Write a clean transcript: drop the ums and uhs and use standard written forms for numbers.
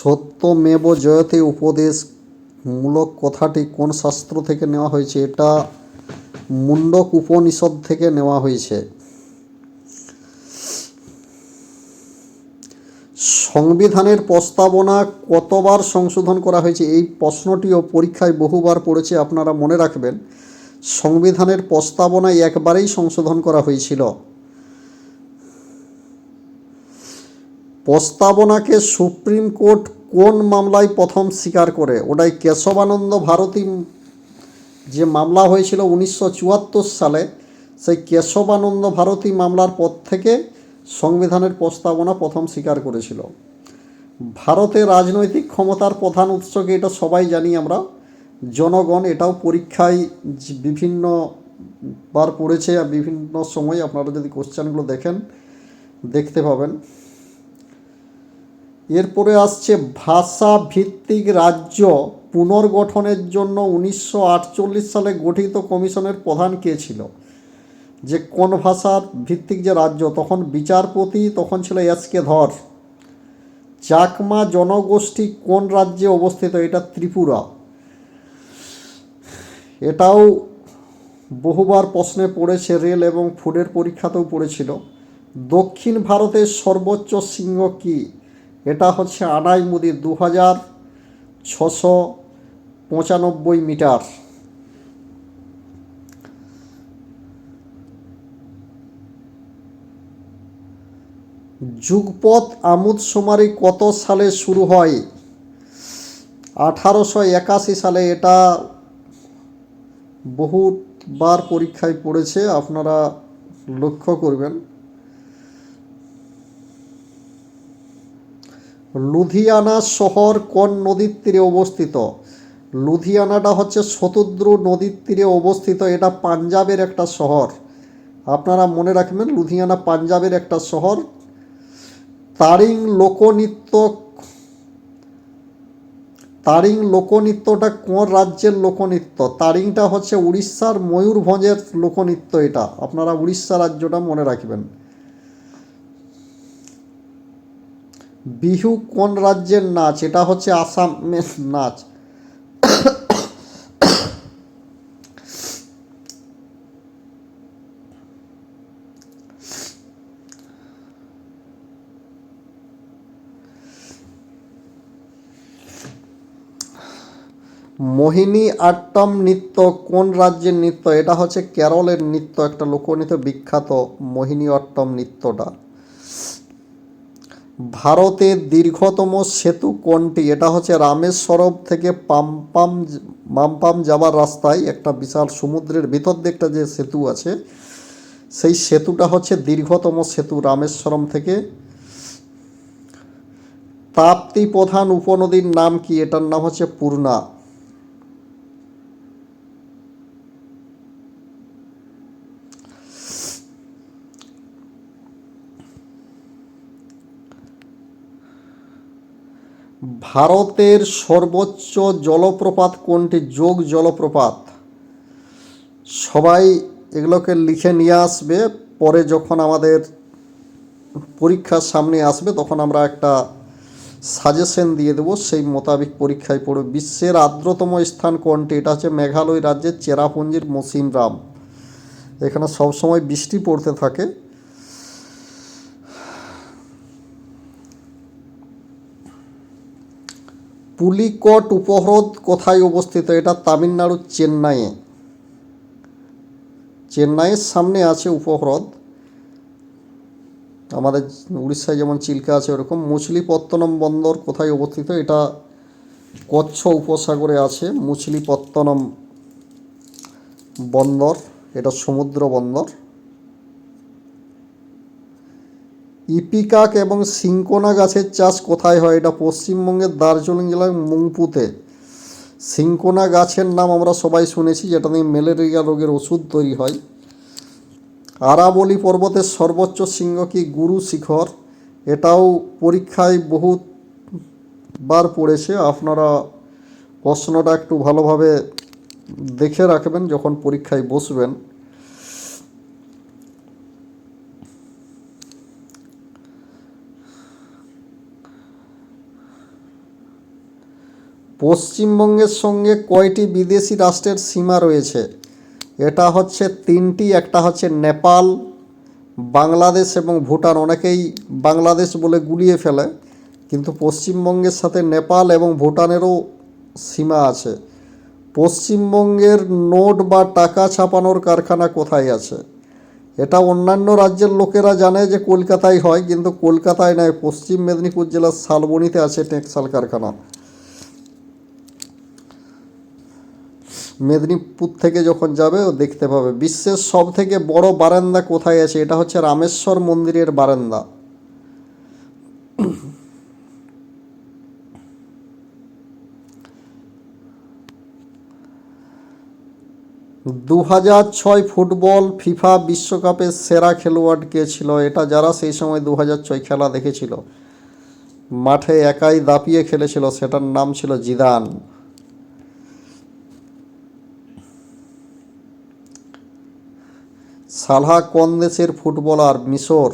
সত্যমেব জয়তে উপদেশ মূলক কথাটি কোন শাস্ত্র থেকে নেওয়া হয়েছে? এটা মুন্ডক উপনিষদ থেকে নেওয়া হয়েছে। সংবিধানের প্রস্তাবনা কতবার সংশোধন করা হয়েছে? এই প্রশ্নটিও পরীক্ষায় বহুবার পড়েছে, আপনারা মনে রাখবেন। সংবিধানের প্রস্তাবনা একবারেই সংশোধন করা হয়েছিল। প্রস্তাবনাকে সুপ্রিম কোর্ট কোন মামলায় প্রথম স্বীকার করে? ওটাই কেশবানন্দ ভারতী যে মামলা হয়েছিল 1974 সালে, সেই কেশবানন্দ ভারতী মামলার পর থেকে সংবিধানের প্রস্তাবনা প্রথম স্বীকার করেছিল। ভারতের রাজনৈতিক ক্ষমতার প্রধান উৎসকে এটা সবাই জানি আমরা, জনগণ। এটাও পরীক্ষায় বিভিন্নবার পড়েছে, আর বিভিন্ন সময় আপনারা যদি কোশ্চেনগুলো দেখতে পাবেন। এরপরে আসছে ভাষা ভিত্তিক রাজ্য পুনর্গঠনের জন্য 1948 সালে গঠিত কমিশনের প্রধান কে ছিল? যে কোন ভাষার ভিত্তিক যে রাজ্য, তখন বিচারপতি তখন ছিল এস.কে. ধর। চাকমা জনগোষ্ঠী কোন রাজ্যে অবস্থিত? এটা ত্রিপুরা। এটাও বহুবার প্রশ্নে পড়েছে, রেল এবং ফুডের পরীক্ষাতেও পড়েছিল। দক্ষিণ ভারতের সর্বোচ্চ শৃঙ্গ কি? এটা হচ্ছে আনাইমুদি, 2695 মিটার। যুগপৎ আমোদশুমারি কত সালে শুরু হয়? 1881 সালে। এটা বহুবার পরীক্ষায় পড়েছে, আপনারা লক্ষ্য করবেন। লুধিয়ানা শহর কোন নদীর তীরে অবস্থিত? লুধিয়ানাটা হচ্ছে শতদ্রু নদীর তীরে অবস্থিত। এটা পাঞ্জাবের একটা শহর, আপনারা মনে রাখবেন। লুধিয়ানা পাঞ্জাবের একটা শহর। তারিং লোকনৃত্যটা কোন রাজ্যের লোকনৃত্য? তারিংটা হচ্ছে উড়িষ্যার ময়ূরভঞ্জের লোকনৃত্য। এটা আপনারা উড়িষ্যা রাজ্যটা মনে রাখবেন। বিহু কোন রাজ্যের নাচ? এটা হচ্ছে আসামের নাচ। মোহিনী আট্টম নৃত্য কোন রাজ্যের নৃত্য? এটা হচ্ছে কেরলের নৃত্য, একটা লোকনৃত্য, বিখ্যাত মোহিনী আট্টম নৃত্যটা। ভারতের দীর্ঘতম সেতু কোনটি? এটা হচ্ছে রামেশ্বরম থেকে মাম্পাম যাবার রাস্তায় একটা বিশাল সমুদ্রের ভিতর দিয়ে একটা যে সেতু আছে, সেই সেতুটা হচ্ছে দীর্ঘতম সেতু রামেশ্বরম থেকে। তাপ্তি প্রধান উপনদীর নাম কি? এটার নাম হচ্ছে পূর্ণা। ভারতের সর্বোচ্চ জলপ্রপাত কোনটি? যোগ জলপ্রপাত। সবাই এগুলোকে লিখে নিয়ে আসবে, পরে যখন আমাদের পরীক্ষার সামনে আসবে তখন আমরা একটা সাজেশন দিয়ে দেবো, সেই মোতাবেক পরীক্ষায় পড়বে। বিশ্বের আর্দ্রতম স্থান কোনটি? এটা হচ্ছে মেঘালয় রাজ্যের চেরাপুঞ্জির মৌসিনরাম। এখানে সবসময় বৃষ্টি পড়তে থাকে। পুলিকট উপহ্রদ কোথায় অবস্থিত? এটা তামিলনাড়ুর চেন্নাইয়ের সামনে আছে উপহ্রদ। আমাদের উড়িষ্যায় যেমন চিল্কা আছে ওরকম। মছলিপত্তনম বন্দর কোথায় অবস্থিত? এটা কচ্ছ উপসাগরে আছে মছলিপত্তনম বন্দর, এটা সমুদ্র বন্দর। ইপিকাক এবং সিঙ্কোনা গাছের চাষ কোথায় হয়? এটা পশ্চিমবঙ্গের দার্জিলিং জেলার মুংপুতে। সিঙ্কোনা গাছের নাম আমরা সবাই শুনেছি, যেটা দিয়ে ম্যালেরিয়া রোগের ওষুধ তৈরি হয়। আরাবলি পর্বতের সর্বোচ্চ শৃঙ্গ কি? গুরু শিখর। এটাও পরীক্ষায় বহুবার পড়েছে, আপনারা প্রশ্নটা একটু ভালোভাবে দেখে রাখবেন যখন পরীক্ষায় বসবেন। পশ্চিমবঙ্গের সঙ্গে কয়টি বিদেশি রাষ্ট্রের সীমা রয়েছে? এটা হচ্ছে 3টি। একটা হচ্ছে নেপাল, বাংলাদেশ এবং ভুটান। অনেকেই বাংলাদেশ বলে গুলিয়ে ফেলে, কিন্তু পশ্চিমবঙ্গের সাথে নেপাল এবং ভুটানেরও সীমা আছে। পশ্চিমবঙ্গের নোট বা টাকা ছাপানোর কারখানা কোথায় আছে? এটা অন্যান্য রাজ্যের লোকেরা জানে যে কলকাতায় হয়, কিন্তু কলকাতায় নয়, পশ্চিম মেদিনীপুর জেলার শালবনীতে আছে টেক্সটাইল কারখানা। মেদিনীপুর থেকে যখন যাবে ও দেখতে পাবে। বিশ্বের সব থেকে বড় বারান্দা কোথায় আছে? এটা হচ্ছে রামেশ্বর মন্দিরের বারান্দা। দু হাজার ছয় ফুটবল ফিফা বিশ্বকাপের সেরা খেলোয়াড় কে ছিল? এটা যারা সেই সময় 2006 খেলা দেখেছিল, মাঠে একাই দাপিয়ে খেলেছিল, সেটার নাম ছিল জিদান। সালাহ কোন দেশের ফুটবলার? মিশর।